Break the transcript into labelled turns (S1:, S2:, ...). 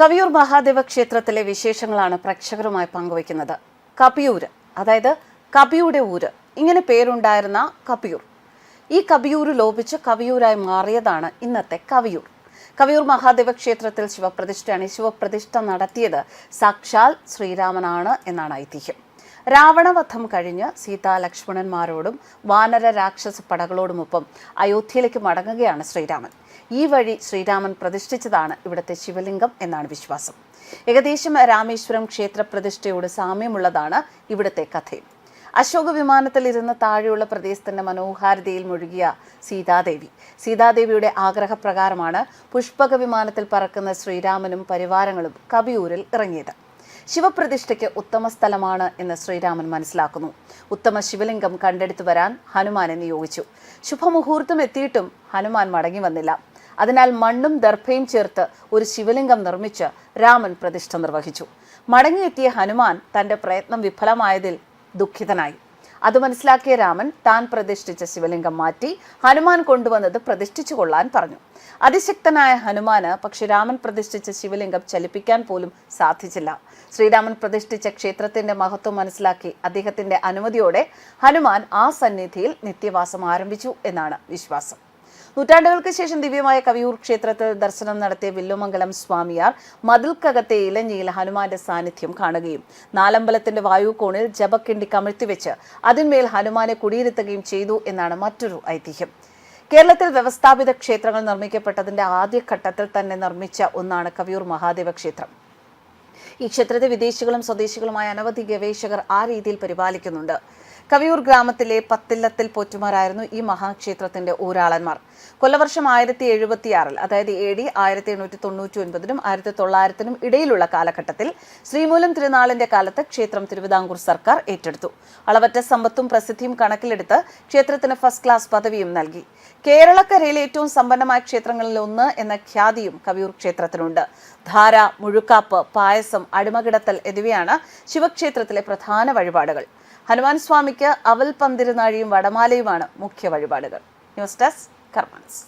S1: കവിയൂർ മഹാദേവ ക്ഷേത്രത്തിലെ വിശേഷങ്ങളാണ് പ്രേക്ഷകരുമായി പങ്കുവയ്ക്കുന്നത്. കപിയൂര്, അതായത് കപിയുടെ ഊര്, ഇങ്ങനെ പേരുണ്ടായിരുന്ന കപിയൂർ. ഈ കപിയൂര് ലോപിച്ച് കവിയൂരായി മാറിയതാണ് ഇന്നത്തെ കവിയൂർ. കവിയൂർ മഹാദേവ ക്ഷേത്രത്തിൽ ശിവപ്രതിഷ്ഠയാണ്. ശിവപ്രതിഷ്ഠ നടത്തിയത് സാക്ഷാൽ ശ്രീരാമനാണ് എന്നാണ് ഐതിഹ്യം. രാവണവധം കഴിഞ്ഞ് സീതാ ലക്ഷ്മണന്മാരോടും വാനര രാക്ഷസ പടകളോടുമൊപ്പം അയോധ്യയിലേക്ക് മടങ്ങുകയാണ് ശ്രീരാമൻ. ഈ വഴി ശ്രീരാമൻ പ്രതിഷ്ഠിച്ചതാണ് ഇവിടുത്തെ ശിവലിംഗം എന്നാണ് വിശ്വാസം. ഏകദേശം രാമേശ്വരം ക്ഷേത്ര പ്രതിഷ്ഠയോട് സാമ്യമുള്ളതാണ് ഇവിടുത്തെ കഥയും. അശോക വിമാനത്തിൽ ഇരുന്ന് താഴെയുള്ള പ്രദേശത്തിന്റെ മനോഹാരിതയിൽ മുഴുകിയ സീതാദേവിയുടെ ആഗ്രഹപ്രകാരമാണ് പുഷ്പക വിമാനത്തിൽ പറക്കുന്ന ശ്രീരാമനും പരിവാരങ്ങളും കവിയൂരിൽ ഇറങ്ങിയത്. ശിവപ്രതിഷ്ഠയ്ക്ക് ഉത്തമ സ്ഥലമാണ് എന്ന് ശ്രീരാമൻ മനസ്സിലാക്കുന്നു. ഉത്തമ ശിവലിംഗം കണ്ടെടുത്തു വരാൻ ഹനുമാനെ നിയോഗിച്ചു. ശുഭമുഹൂർത്തം എത്തിയിട്ടും ഹനുമാൻ മടങ്ങി വന്നില്ല. അതിനാൽ മണ്ണും ദർഭയും ചേർത്ത് ഒരു ശിവലിംഗം നിർമ്മിച്ച് രാമൻ പ്രതിഷ്ഠ നിർവഹിച്ചു. മടങ്ങിയെത്തിയ ഹനുമാൻ തന്റെ പ്രയത്നം വിഫലമായതിൽ ദുഃഖിതനായി. അത് മനസ്സിലാക്കിയ രാമൻ താൻ പ്രതിഷ്ഠിച്ച ശിവലിംഗം മാറ്റി ഹനുമാൻ കൊണ്ടുവന്നത് പ്രതിഷ്ഠിച്ചു കൊള്ളാൻ പറഞ്ഞു. അതിശക്തനായ ഹനുമാന് പക്ഷെ രാമൻ പ്രതിഷ്ഠിച്ച ശിവലിംഗം ചലിപ്പിക്കാൻ പോലും സാധിച്ചില്ല. ശ്രീരാമൻ പ്രതിഷ്ഠിച്ച ക്ഷേത്രത്തിന്റെ മഹത്വം മനസ്സിലാക്കി അദ്ദേഹത്തിന്റെ അനുമതിയോടെ ഹനുമാൻ ആ സന്നിധിയിൽ നിത്യവാസം ആരംഭിച്ചു എന്നാണ് വിശ്വാസം. നൂറ്റാണ്ടുകൾക്ക് ശേഷം ദിവ്യമായ കവിയൂർ ക്ഷേത്രത്തിൽ ദർശനം നടത്തിയ വില്ലുമംഗലം സ്വാമിയാർ മതിൽക്കകത്തെ ഇലഞ്ഞിയിൽ ഹനുമാന്റെ സാന്നിധ്യം കാണുകയും നാലമ്പലത്തിന്റെ വായുകോണിൽ ജപക്കിണ്ടി കമിഴ്ത്തിവെച്ച് അതിന്മേൽ ഹനുമാനെ കുടിയിരുത്തുകയും ചെയ്തു എന്നാണ് മറ്റൊരു ഐതിഹ്യം. കേരളത്തിൽ വ്യവസ്ഥാപിത ക്ഷേത്രങ്ങൾ നിർമ്മിക്കപ്പെട്ടതിന്റെ ആദ്യഘട്ടത്തിൽ തന്നെ നിർമ്മിച്ച ഒന്നാണ് കവിയൂർ മഹാദേവ ക്ഷേത്രം. ഈ ക്ഷേത്രത്തെ വിദേശികളും സ്വദേശികളുമായ അനവധി ഗവേഷകർ ആ രീതിയിൽ പരിപാലിക്കുന്നുണ്ട്. കവിയൂർ ഗ്രാമത്തിലെ പത്തില്ലത്തിൽ പോറ്റുമാരായിരുന്നു ഈ മഹാക്ഷേത്രത്തിന്റെ ഊരാളന്മാർ. കൊല്ലവർഷം 1076, അതായത് AD 1899-നും 1900-നും ഇടയിലുള്ള കാലഘട്ടത്തിൽ ശ്രീമൂലം തിരുനാളിന്റെ കാലത്ത് ക്ഷേത്രം തിരുവിതാംകൂർ സർക്കാർ ഏറ്റെടുത്തു. അളവറ്റ സമ്പത്തും പ്രസിദ്ധിയും കണക്കിലെടുത്ത് ക്ഷേത്രത്തിന് ഫസ്റ്റ് ക്ലാസ് പദവിയും നൽകി. കേരളക്കരയിലെ ഏറ്റവും സമ്പന്നമായ ക്ഷേത്രങ്ങളിൽ ഒന്ന് എന്ന ഖ്യാതിയും കവിയൂർ ക്ഷേത്രത്തിനുണ്ട്. ധാര, മുഴുക്കാപ്പ്, പായസം, അടിമകിടത്തൽ എന്നിവയാണ് ശിവക്ഷേത്രത്തിലെ പ്രധാന വഴിപാടുകൾ. ഹനുമാൻ സ്വാമിക്ക് അവൽ പന്തിരുനാഴിയും വടമാലയുമാണ് മുഖ്യ വഴിപാടുകൾ. News desk കർമാൻസ്.